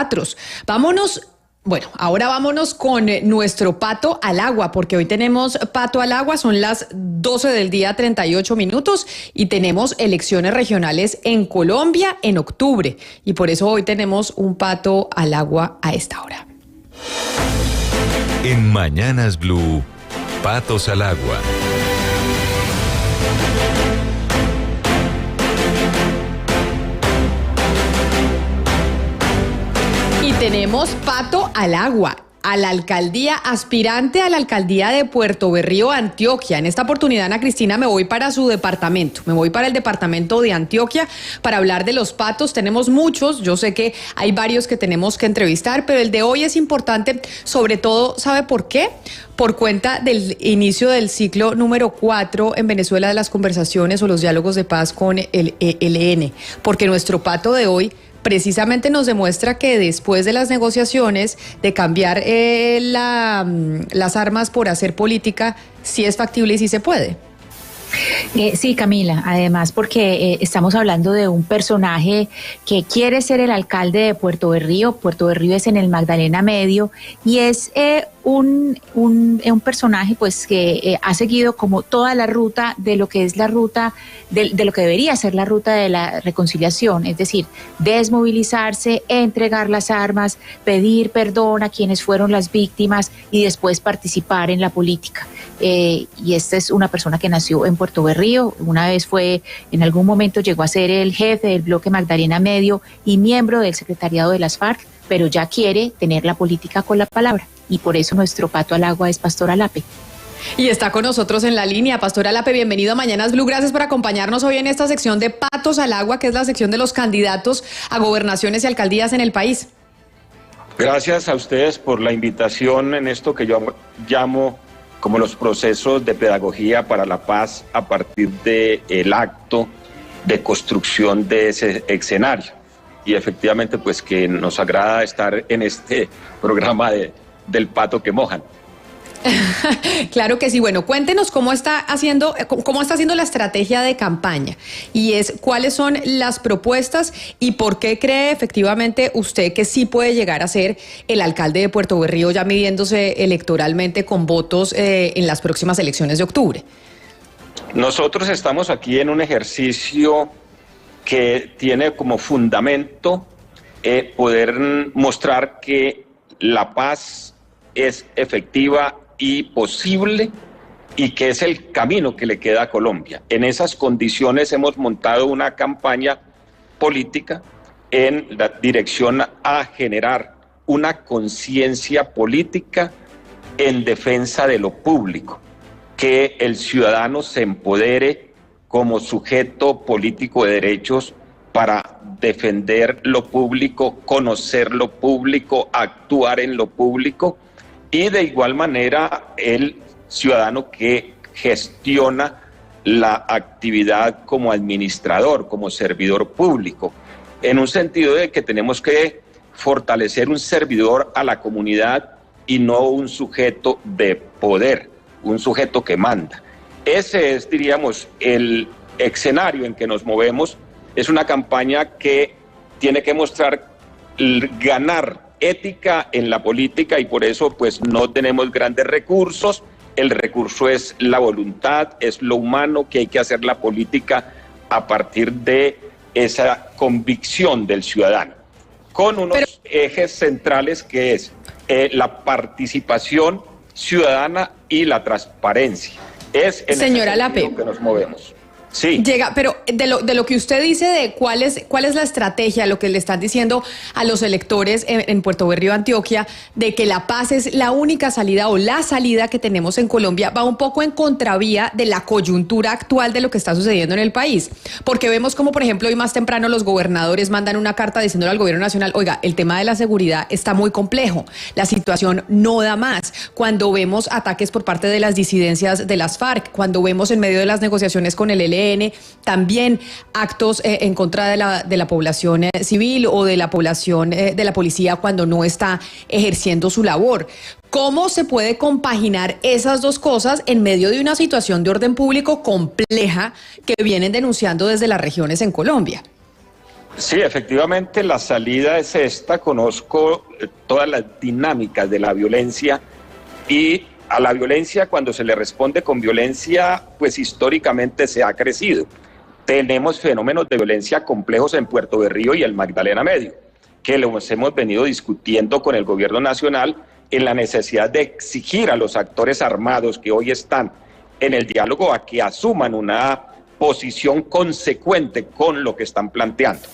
teatros. Ahora vámonos con nuestro Pato al Agua, porque hoy tenemos Pato al Agua, son las 12 del día, 38 minutos, y tenemos elecciones regionales en Colombia en octubre, y por eso hoy tenemos un Pato al Agua a esta hora. En Mañanas Blue, Patos al Agua. Tenemos Pato al Agua, a la alcaldía, aspirante a la alcaldía de Puerto Berrío, Antioquia. En esta oportunidad, Ana Cristina, me voy para su departamento, me voy para el departamento de Antioquia para hablar de los patos. Tenemos muchos, yo sé que hay varios que tenemos que entrevistar, pero el de hoy es importante, sobre todo, ¿sabe por qué? Por cuenta del inicio del ciclo número 4 en Venezuela de las conversaciones o los diálogos de paz con el ELN, porque nuestro Pato de hoy precisamente nos demuestra que después de las negociaciones, de cambiar las armas por hacer política, sí es factible y sí se puede. Sí, Camila, además porque estamos hablando de un personaje que quiere ser el alcalde de Puerto Berrío. Puerto Berrío es en el Magdalena Medio y es un personaje pues que ha seguido como toda la ruta de lo que es la ruta de lo que debería ser la ruta de la reconciliación, es decir, desmovilizarse, entregar las armas, pedir perdón a quienes fueron las víctimas y después participar en la política. Y esta es una persona que nació en Puerto Berrío, en algún momento llegó a ser el jefe del bloque Magdalena Medio y miembro del secretariado de las FARC, pero ya quiere tener la política con la palabra, y por eso nuestro Pato al Agua es Pastor Alape. Y está con nosotros en la línea. Pastor Alape, bienvenido a Mañanas Blue. Gracias por acompañarnos hoy en esta sección de Patos al Agua, que es la sección de los candidatos a gobernaciones y alcaldías en el país. Gracias a ustedes por la invitación en esto que yo llamo como los procesos de pedagogía para la paz a partir del acto de construcción de ese escenario. Y efectivamente, pues que nos agrada estar en este programa del Pato que mojan. Claro que sí. Bueno, cuéntenos cómo está haciendo la estrategia de campaña y cuáles son las propuestas y por qué cree efectivamente usted que sí puede llegar a ser el alcalde de Puerto Berrío ya midiéndose electoralmente con votos en las próximas elecciones de octubre. Nosotros estamos aquí en un ejercicio que tiene como fundamento poder mostrar que la paz es efectiva y posible y que es el camino que le queda a Colombia. En esas condiciones hemos montado una campaña política en la dirección a generar una conciencia política en defensa de lo público, que el ciudadano se empodere como sujeto político de derechos para defender lo público, conocer lo público, actuar en lo público, y de igual manera el ciudadano que gestiona la actividad como administrador, como servidor público, en un sentido de que tenemos que fortalecer un servidor a la comunidad y no un sujeto de poder, un sujeto que manda. Ese es, diríamos, el escenario en que nos movemos. Es una campaña que tiene que mostrar ganar ética en la política y por eso pues no tenemos grandes recursos. El recurso es la voluntad, es lo humano, que hay que hacer la política a partir de esa convicción del ciudadano, con unos ejes centrales que es la participación ciudadana y la transparencia. Es en Señora ese Alape, que nos movemos. Sí. Pero de lo que usted dice de cuál es la estrategia, lo que le están diciendo a los electores en Puerto Berrío, Antioquia, de que la paz es la única salida o la salida que tenemos en Colombia, va un poco en contravía de la coyuntura actual de lo que está sucediendo en el país. Porque vemos como, por ejemplo, hoy más temprano los gobernadores mandan una carta diciéndole al gobierno nacional, oiga, el tema de la seguridad está muy complejo, la situación no da más. Cuando vemos ataques por parte de las disidencias de las FARC, cuando vemos en medio de las negociaciones con el ELN, también actos en contra de la población civil o de la población de la policía cuando no está ejerciendo su labor. ¿Cómo se puede compaginar esas dos cosas en medio de una situación de orden público compleja que vienen denunciando desde las regiones en Colombia? Sí, efectivamente la salida es esta. Conozco todas las dinámicas de la violencia, y a la violencia, cuando se le responde con violencia, pues históricamente se ha crecido. Tenemos fenómenos de violencia complejos en Puerto Berrío y el Magdalena Medio, que los hemos venido discutiendo con el gobierno nacional en la necesidad de exigir a los actores armados que hoy están en el diálogo a que asuman una posición consecuente con lo que están planteando.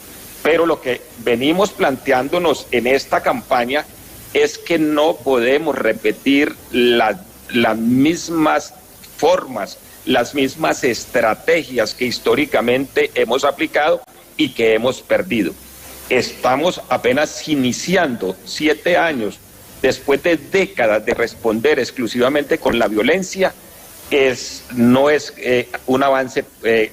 Pero lo que venimos planteándonos en esta campaña es que no podemos repetir las mismas formas, las mismas estrategias que históricamente hemos aplicado y que hemos perdido. Estamos apenas iniciando 7 años después de décadas de responder exclusivamente con la violencia. No es un avance,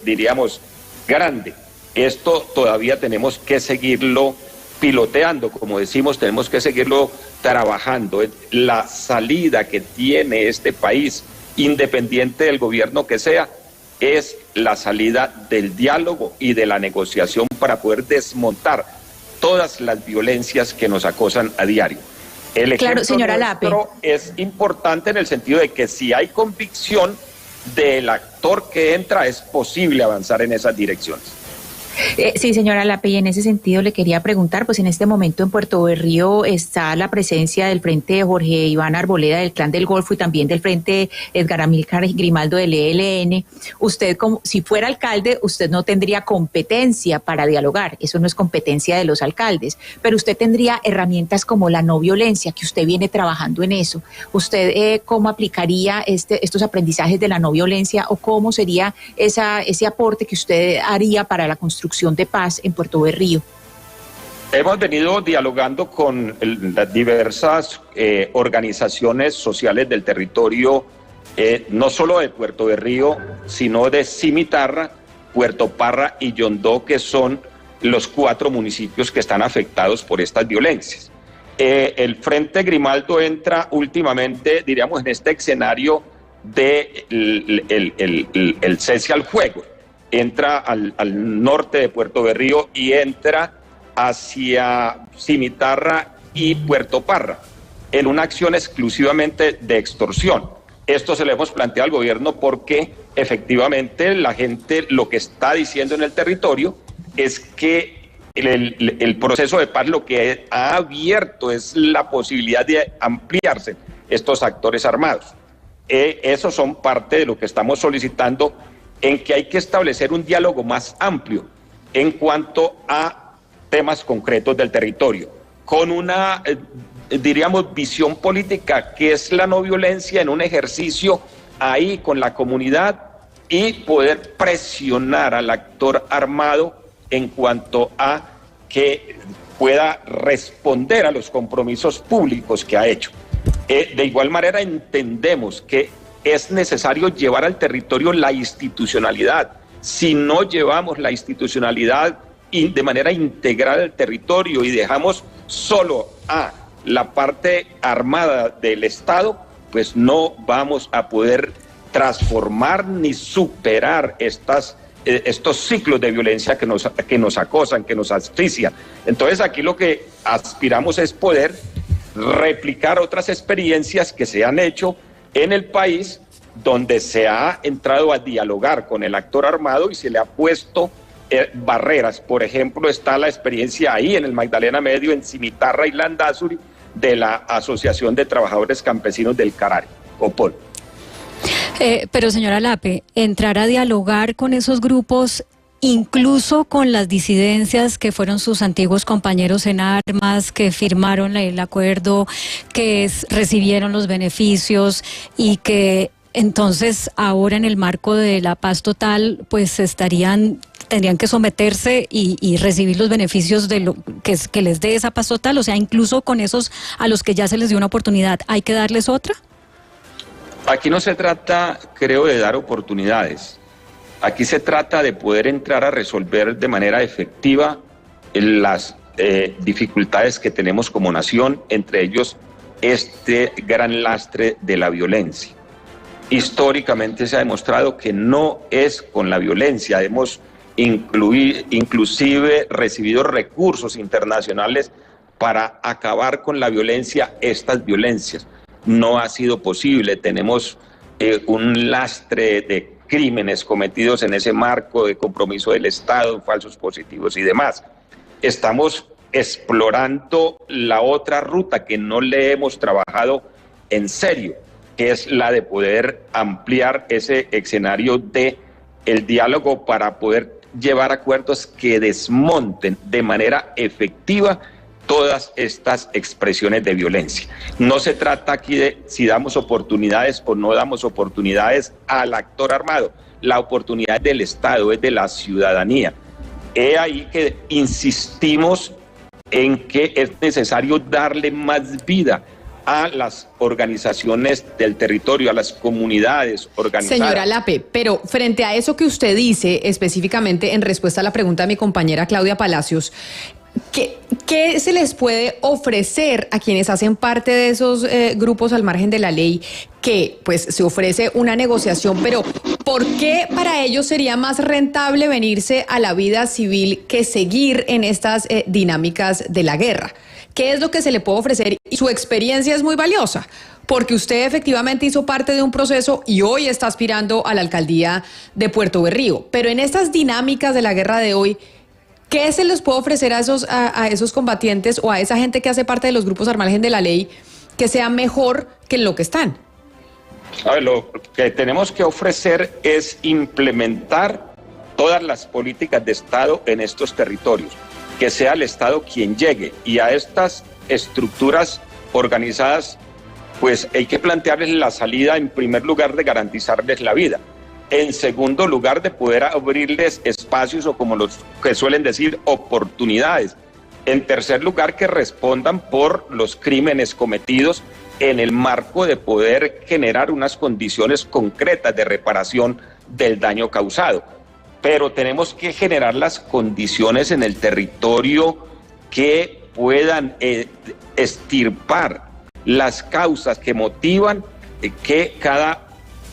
diríamos, grande. Esto todavía tenemos que seguirlo piloteando, como decimos, tenemos que seguirlo trabajando. La salida que tiene este país, independiente del gobierno que sea, es la salida del diálogo y de la negociación para poder desmontar todas las violencias que nos acosan a diario. El ejemplo claro, señora Lape, es importante en el sentido de que si hay convicción del actor que entra, es posible avanzar en esas direcciones. Sí, señora Lape, y en ese sentido le quería preguntar, pues en este momento en Puerto Berrío está la presencia del Frente de Jorge Iván Arboleda del Clan del Golfo y también del Frente Edgar Amílcar Grimaldo del ELN. Usted, como si fuera alcalde, usted no tendría competencia para dialogar, eso no es competencia de los alcaldes, pero usted tendría herramientas como la no violencia, que usted viene trabajando en eso. ¿Usted cómo aplicaría estos aprendizajes de la no violencia o cómo sería ese aporte que usted haría para la construcción de paz en Puerto Berrío? Hemos venido dialogando con las diversas organizaciones sociales del territorio, no solo de Puerto Berrío, sino de Cimitarra, Puerto Parra y Yondó, que son los 4 municipios que están afectados por estas violencias. El Frente Grimaldo entra últimamente, diríamos, en este escenario de el cese al fuego. Entra al norte de Puerto Berrío y entra hacia Cimitarra y Puerto Parra en una acción exclusivamente de extorsión. Esto se lo hemos planteado al gobierno porque efectivamente la gente lo que está diciendo en el territorio es que el proceso de paz lo que ha abierto es la posibilidad de ampliarse estos actores armados. Esos son parte de lo que estamos solicitando, en que hay que establecer un diálogo más amplio en cuanto a temas concretos del territorio, con una, diríamos, visión política que es la no violencia en un ejercicio ahí con la comunidad y poder presionar al actor armado en cuanto a que pueda responder a los compromisos públicos que ha hecho. De igual manera entendemos que es necesario llevar al territorio la institucionalidad. Si no llevamos la institucionalidad de manera integral al territorio y dejamos solo a la parte armada del Estado, pues no vamos a poder transformar ni superar estos ciclos de violencia que nos acosan, que nos asfixian. Entonces aquí lo que aspiramos es poder replicar otras experiencias que se han hecho en el país, donde se ha entrado a dialogar con el actor armado y se le ha puesto barreras. Por ejemplo, está la experiencia ahí en el Magdalena Medio, en Cimitarra y Landazuri, de la Asociación de Trabajadores Campesinos del Carari, OPOL. Pero señora Lape, entrar a dialogar con esos grupos, incluso con las disidencias que fueron sus antiguos compañeros en armas, que firmaron el acuerdo, que recibieron los beneficios y que entonces ahora en el marco de la paz total pues tendrían que someterse y recibir los beneficios de lo que les dé esa paz total. O sea, incluso con esos a los que ya se les dio una oportunidad, ¿hay que darles otra? Aquí no se trata, creo, de dar oportunidades. Aquí se trata de poder entrar a resolver de manera efectiva las dificultades que tenemos como nación, entre ellos este gran lastre de la violencia. Históricamente se ha demostrado que no es con la violencia. Hemos inclusive recibido recursos internacionales para acabar con la violencia, estas violencias. No ha sido posible, tenemos un lastre de crímenes cometidos en ese marco de compromiso del Estado, falsos positivos y demás. Estamos explorando la otra ruta que no le hemos trabajado en serio, que es la de poder ampliar ese escenario de el diálogo para poder llevar acuerdos que desmonten de manera efectiva todas estas expresiones de violencia. No se trata aquí de si damos oportunidades o no damos oportunidades al actor armado. La oportunidad es del Estado, es de la ciudadanía. He ahí que insistimos en que es necesario darle más vida a las organizaciones del territorio, a las comunidades organizadas. Señora Lape, pero frente a eso que usted dice, específicamente en respuesta a la pregunta de mi compañera Claudia Palacios, ¿qué se les puede ofrecer a quienes hacen parte de esos grupos al margen de la ley? Que pues se ofrece una negociación, pero ¿por qué para ellos sería más rentable venirse a la vida civil que seguir en estas dinámicas de la guerra? ¿Qué es lo que se le puede ofrecer? Y su experiencia es muy valiosa, porque usted efectivamente hizo parte de un proceso y hoy está aspirando a la alcaldía de Puerto Berrío. Pero en estas dinámicas de la guerra de hoy, ¿qué se les puede ofrecer a esos combatientes o a esa gente que hace parte de los grupos al margen de la ley que sea mejor que en lo que están? A ver, lo que tenemos que ofrecer es implementar todas las políticas de Estado en estos territorios, que sea el Estado quien llegue, y a estas estructuras organizadas pues hay que plantearles la salida, en primer lugar, de garantizarles la vida. En segundo lugar, de poder abrirles espacios o, como los que suelen decir, oportunidades. En tercer lugar, que respondan por los crímenes cometidos en el marco de poder generar unas condiciones concretas de reparación del daño causado. Pero tenemos que generar las condiciones en el territorio que puedan extirpar las causas que motivan que cada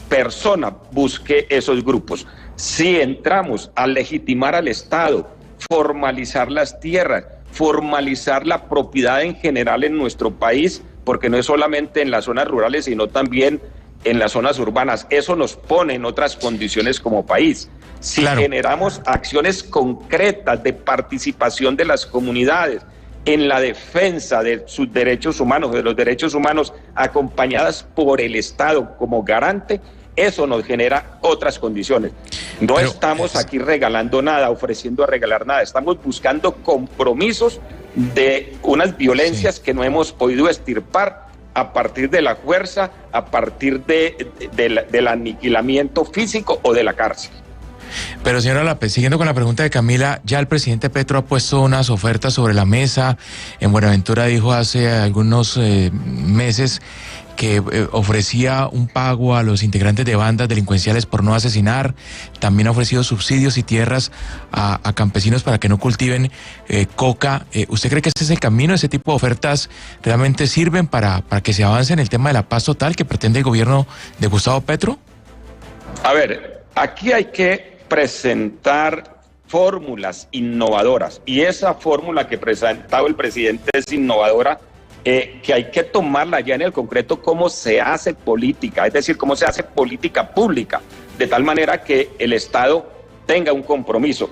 persona busque esos grupos. Si entramos a legitimar al Estado, formalizar las tierras, formalizar la propiedad en general en nuestro país, porque no es solamente en las zonas rurales, sino también en las zonas urbanas, eso nos pone en otras condiciones como país. Si generamos acciones concretas de participación de las comunidades en la defensa de sus derechos humanos, de los derechos humanos, acompañadas por el Estado como garante, eso nos genera otras condiciones. No estamos aquí regalando nada, ofreciendo a regalar nada, estamos buscando compromisos de unas violencias que no hemos podido extirpar a partir de la fuerza, a partir del aniquilamiento físico o de la cárcel. Pero señora Lape, siguiendo con la pregunta de Camila, ya el presidente Petro ha puesto unas ofertas sobre la mesa. En Buenaventura dijo hace algunos meses que ofrecía un pago a los integrantes de bandas delincuenciales por no asesinar. También ha ofrecido subsidios y tierras a campesinos para que no cultiven coca. ¿Usted cree que ese es el camino? ¿Ese tipo de ofertas realmente sirven para que se avance en el tema de la paz total que pretende el gobierno de Gustavo Petro? A ver, aquí hay que presentar fórmulas innovadoras, y esa fórmula que presentado el presidente es innovadora, que hay que tomarla ya en el concreto, cómo se hace política, es decir, cómo se hace política pública, de tal manera que el Estado tenga un compromiso.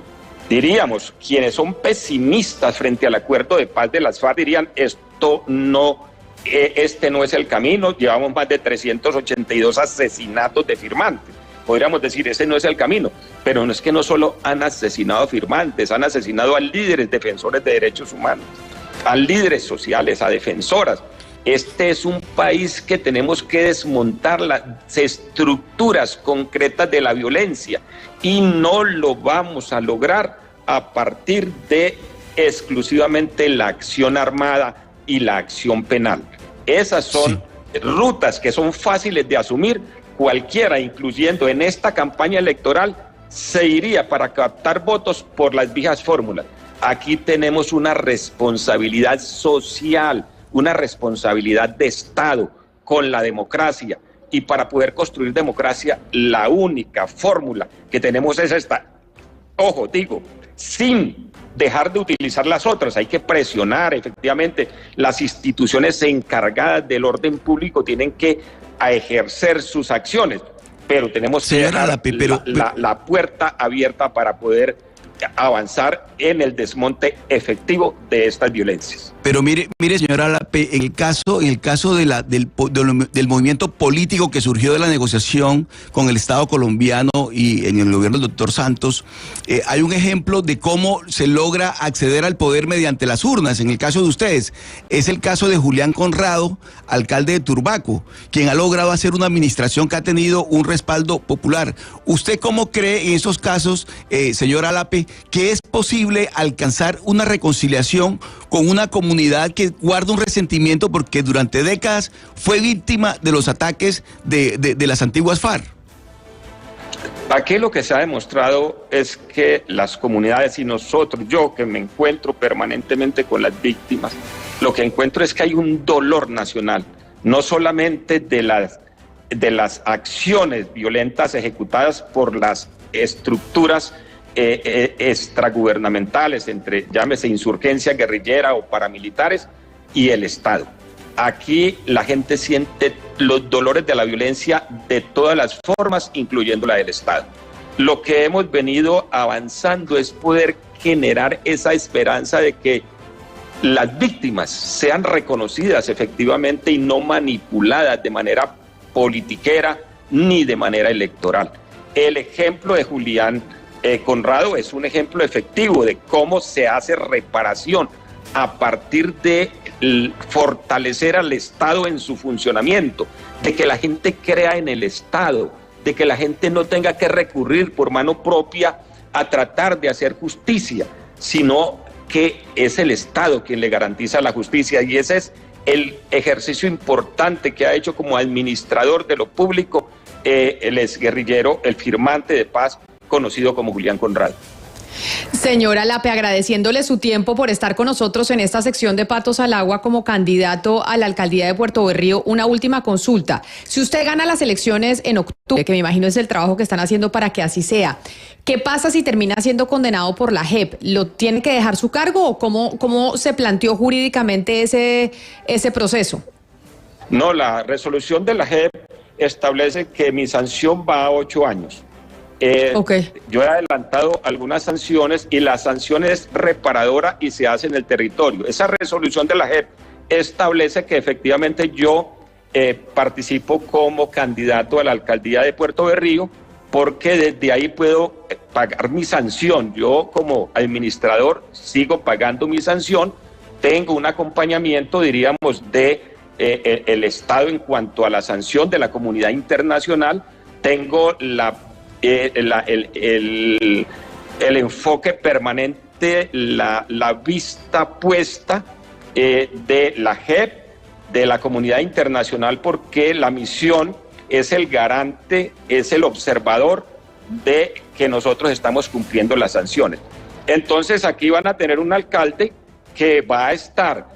Diríamos, quienes son pesimistas frente al acuerdo de paz de las FARC dirían, este no es el camino, llevamos más de 382 asesinatos de firmantes. Podríamos decir, ese no es el camino, pero no es que no solo han asesinado a firmantes, han asesinado a líderes defensores de derechos humanos, a líderes sociales, a defensoras. Este es un país que tenemos que desmontar las estructuras concretas de la violencia, y no lo vamos a lograr a partir de exclusivamente la acción armada y la acción penal. Esas son rutas que son fáciles de asumir. Cualquiera, incluyendo en esta campaña electoral, se iría para captar votos por las viejas fórmulas. Aquí tenemos una responsabilidad social, una responsabilidad de Estado con la democracia, y para poder construir democracia la única fórmula que tenemos es esta: Ojo, digo, sin dejar de utilizar las otras. Hay que presionar, efectivamente, las instituciones encargadas del orden público tienen que ejercer sus acciones, pero tenemos que dejar la puerta abierta para poder avanzar en el desmonte efectivo de estas violencias. Pero mire, señora Lape, en el caso del movimiento político que surgió de la negociación con el Estado colombiano y en el gobierno del doctor Santos, hay un ejemplo de cómo se logra acceder al poder mediante las urnas. En el caso de ustedes, es el caso de Julián Conrado, alcalde de Turbaco, quien ha logrado hacer una administración que ha tenido un respaldo popular. ¿Usted cómo cree en esos casos, señora Lape, que es posible alcanzar una reconciliación con una comunidad que guarda un resentimiento porque durante décadas fue víctima de los ataques de las antiguas FARC? Aquí lo que se ha demostrado es que las comunidades y nosotros, yo que me encuentro permanentemente con las víctimas, lo que encuentro es que hay un dolor nacional, no solamente de las acciones violentas ejecutadas por las estructuras extragubernamentales, entre, llámese, insurgencia guerrillera o paramilitares, y el Estado. Aquí la gente siente los dolores de la violencia de todas las formas, incluyendo la del Estado. Lo que hemos venido avanzando es poder generar esa esperanza de que las víctimas sean reconocidas efectivamente y no manipuladas de manera politiquera ni de manera electoral. El ejemplo de Julián Conrado es un ejemplo efectivo de cómo se hace reparación a partir de fortalecer al Estado en su funcionamiento, de que la gente crea en el Estado, de que la gente no tenga que recurrir por mano propia a tratar de hacer justicia, sino que es el Estado quien le garantiza la justicia, y ese es el ejercicio importante que ha hecho como administrador de lo público el exguerrillero, el firmante de paz, conocido como Julián Conrado. Señora Lape, agradeciéndole su tiempo por estar con nosotros en esta sección de Patos al Agua como candidato a la alcaldía de Puerto Berrío. Una última consulta. Si usted gana las elecciones en octubre, que me imagino es el trabajo que están haciendo para que así sea, ¿qué pasa si termina siendo condenado por la JEP? ¿Lo tiene que dejar su cargo o cómo se planteó jurídicamente ese proceso? No, la resolución de la JEP establece que mi sanción va a 8 años. Yo he adelantado algunas sanciones y la sanción es reparadora y se hace en el territorio. Esa resolución de la JEP establece que efectivamente yo participo como candidato a la alcaldía de Puerto Berrío, porque desde ahí puedo pagar mi sanción. Yo como administrador sigo pagando mi sanción, tengo un acompañamiento, diríamos, de el Estado en cuanto a la sanción de la comunidad internacional, tengo el enfoque permanente, la vista puesta de la JEP, de la comunidad internacional, porque la misión es el garante, es el observador de que nosotros estamos cumpliendo las sanciones. Entonces aquí van a tener un alcalde que va a estar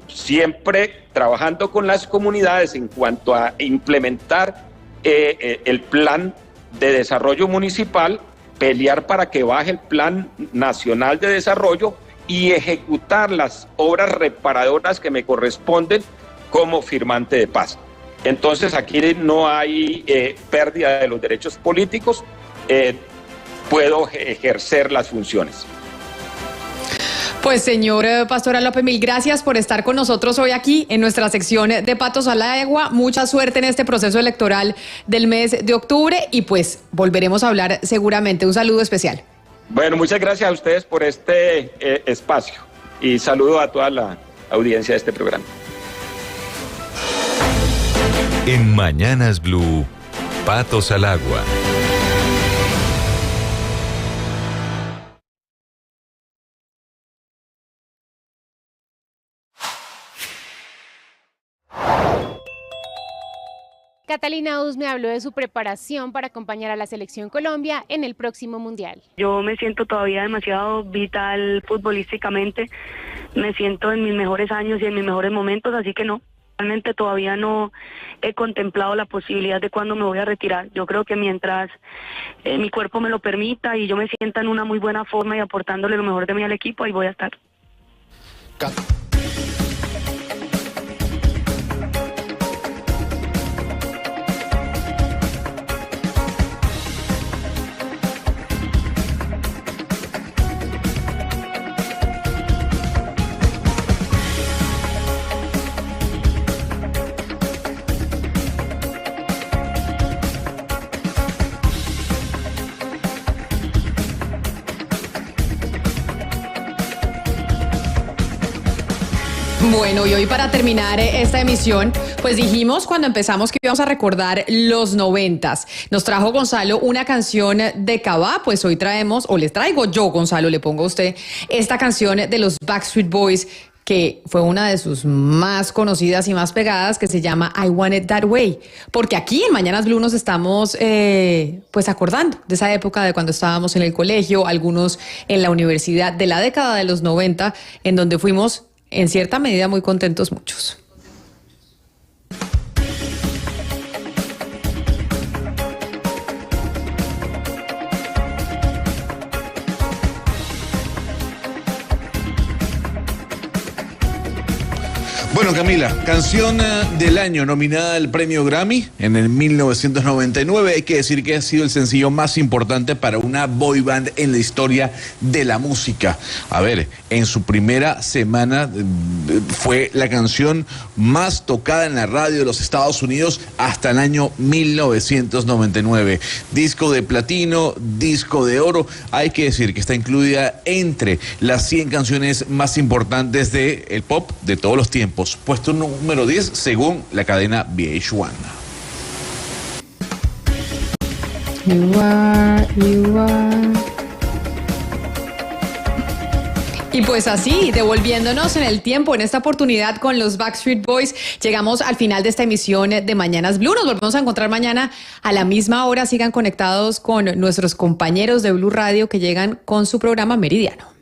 siempre trabajando con las comunidades en cuanto a implementar el plan de desarrollo municipal, pelear para que baje el plan nacional de desarrollo y ejecutar las obras reparadoras que me corresponden como firmante de paz. Entonces aquí no hay pérdida de los derechos políticos, puedo ejercer las funciones. Pues señor Pastor Lape, mil gracias por estar con nosotros hoy aquí en nuestra sección de Patos al Agua. Mucha suerte en este proceso electoral del mes de octubre y pues volveremos a hablar seguramente. Un saludo especial. Bueno, muchas gracias a ustedes por este espacio y saludo a toda la audiencia de este programa. En Mañanas Blue, Patos al Agua. Catalina Us me habló de su preparación para acompañar a la Selección Colombia en el próximo Mundial. Yo me siento todavía demasiado vital futbolísticamente, me siento en mis mejores años y en mis mejores momentos, así que no, realmente todavía no he contemplado la posibilidad de cuándo me voy a retirar. Yo creo que mientras mi cuerpo me lo permita y yo me sienta en una muy buena forma y aportándole lo mejor de mí al equipo, ahí voy a estar. Bueno, y hoy para terminar esta emisión, pues dijimos cuando empezamos que íbamos a recordar los 90s. Nos trajo Gonzalo una canción de Cabá, pues hoy traemos, o les traigo yo, Gonzalo, le pongo a usted, esta canción de los Backstreet Boys, que fue una de sus más conocidas y más pegadas, que se llama I Want It That Way. Porque aquí en Mañanas Blue nos estamos pues acordando de esa época de cuando estábamos en el colegio, algunos en la universidad, de la década de los 90, en donde fuimos en cierta medida muy contentos muchos. Bueno, Camila, canción del año nominada al premio Grammy en el 1999. Hay que decir que ha sido el sencillo más importante para una boy band en la historia de la música. A ver, en su primera semana fue la canción más tocada en la radio de los Estados Unidos hasta el año 1999. Disco de platino, disco de oro. Hay que decir que está incluida entre las 100 canciones más importantes del pop de todos los tiempos. Puesto número 10 según la cadena VH1. You are. Y pues así, devolviéndonos en el tiempo, en esta oportunidad con los Backstreet Boys, llegamos al final de esta emisión de Mañanas Blue. Nos volvemos a encontrar mañana a la misma hora. Sigan conectados con nuestros compañeros de Blue Radio que llegan con su programa Meridiano.